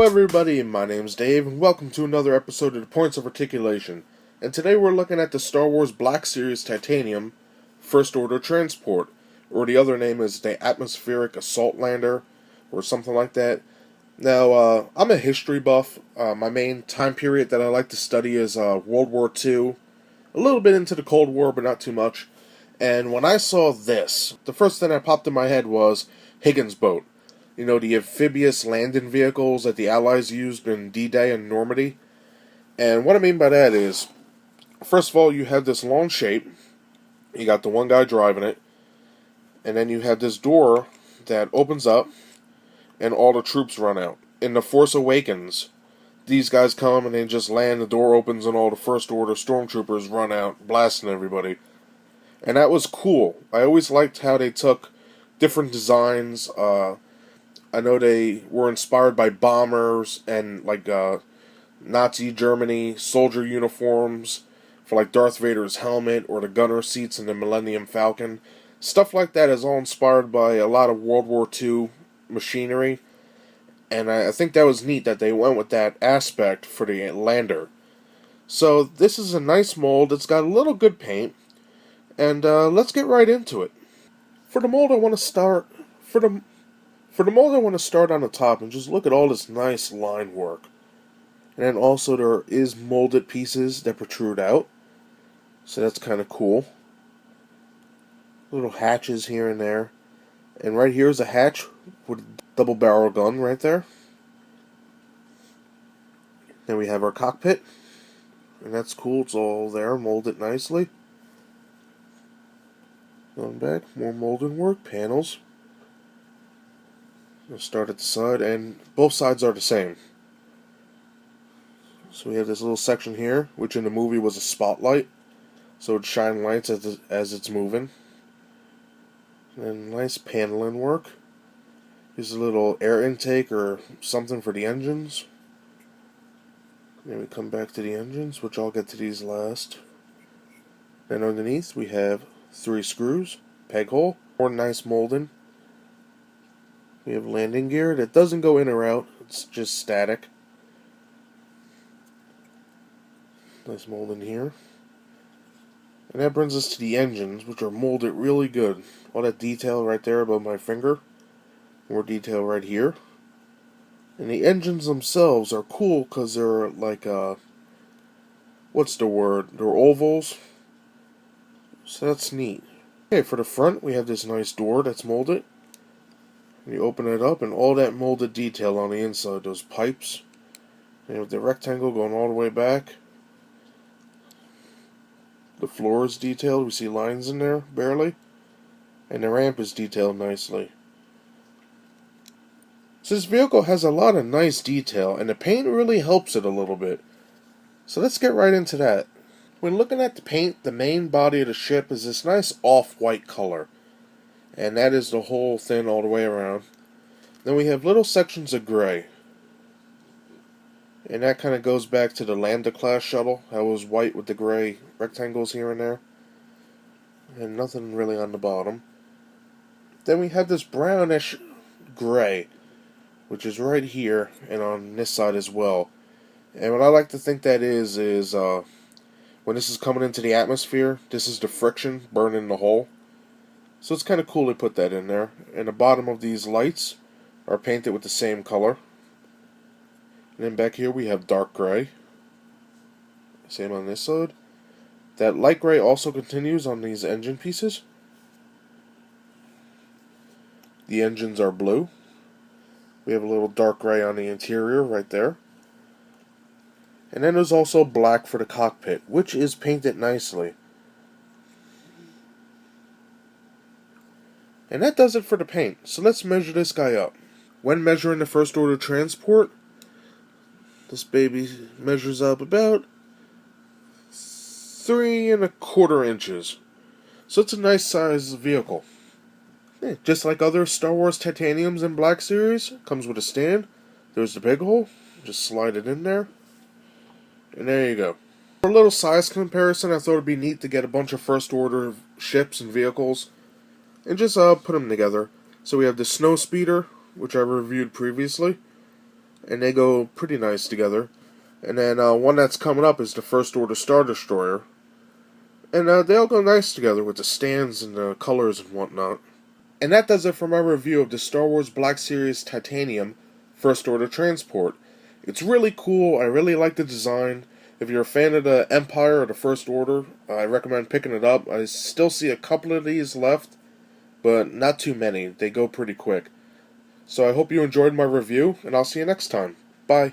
Hello everybody, my name's Dave, and welcome to another episode of the Points of Articulation. And today we're looking at the Star Wars Black Series Titanium First Order Transport, or the other name is the Atmospheric Assault Lander, or something like that. Now, I'm a history buff. My main time period that I like to study is World War II, a little bit into the Cold War, but not too much. And when I saw this, the first thing that popped in my head was Higgins boat. You know, the amphibious landing vehicles that the Allies used in D-Day and Normandy. And what I mean by that is, first of all, you have this long shape. You got the one guy driving it. And then you have this door that opens up, and all the troops run out. In The Force Awakens, these guys come and they just land, the door opens, and all the First Order stormtroopers run out, blasting everybody. And that was cool. I always liked how they took different designs. I know they were inspired by bombers and like Nazi Germany soldier uniforms for like Darth Vader's helmet or the gunner seats in the Millennium Falcon. Stuff like that is all inspired by a lot of World War II machinery. And I think that was neat that they went with that aspect for the lander. So this is a nice mold. It's got a little good paint. And let's get right into it. For the mold I want to start... For the mold, I want to start on the top and just look at all this nice line work. And then also there is molded pieces that protrude out. So that's kind of cool. Little hatches here and there. And right here is a hatch with a double barrel gun right there. Then we have our cockpit. And that's cool. It's all there, molded nicely. Going back, more molded work, panels. We'll start at the side, and both sides are the same. So we have this little section here, which in the movie was a spotlight, so it shine lights as it's moving. And nice paneling work. Here's a little air intake or something for the engines. Then we come back to the engines, which I'll get to these last. Then underneath we have 3 screws, peg hole, more nice molding. We have landing gear that doesn't go in or out, it's just static. Nice molding here. And that brings us to the engines, which are molded really good. All that detail right there above my finger. More detail right here. And the engines themselves are cool because they're like, what's the word? They're ovals. So that's neat. Okay, for the front we have this nice door that's molded. You open it up, and all that molded detail on the inside, those pipes. And with the rectangle going all the way back. The floor is detailed, we see lines in there, barely. And the ramp is detailed nicely. So this vehicle has a lot of nice detail, and the paint really helps it a little bit. So let's get right into that. When looking at the paint, the main body of the ship is this nice off-white color. And that is the whole thing all the way around. Then we have little sections of gray. And that kind of goes back to the Lambda class shuttle. That was white with the gray rectangles here and there. And nothing really on the bottom. Then we have this brownish gray, which is right here and on this side as well. And what I like to think that is when this is coming into the atmosphere, this is the friction burning the hole. So it's kind of cool to put that in there. And the bottom of these lights are painted with the same color. And then back here we have dark gray. Same on this side. That light gray also continues on these engine pieces. The engines are blue. We have a little dark gray on the interior right there. And then there's also black for the cockpit, which is painted nicely. And that does it for the paint. So let's measure this guy up. When measuring the First Order transport, this baby measures up about 3¼ inches. So it's a nice sized vehicle. Yeah, just like other Star Wars Titaniums and Black Series, comes with a stand. There's the big hole. Just slide it in there. And there you go. For a little size comparison, I thought it'd be neat to get a bunch of First Order ships and vehicles and just put them together. So we have the Snow Speeder, which I reviewed previously. and they go pretty nice together. And then one that's coming up is the First Order Star Destroyer, and they all go nice together with the stands and the colors and whatnot. And that does it for my review of the Star Wars Black Series Titanium First Order Transport. It's really cool. I really like the design. If you're a fan of the Empire or the First Order, I recommend picking it up. I still see a couple of these left, but not too many. They go pretty quick. So I hope you enjoyed my review, and I'll see you next time. Bye.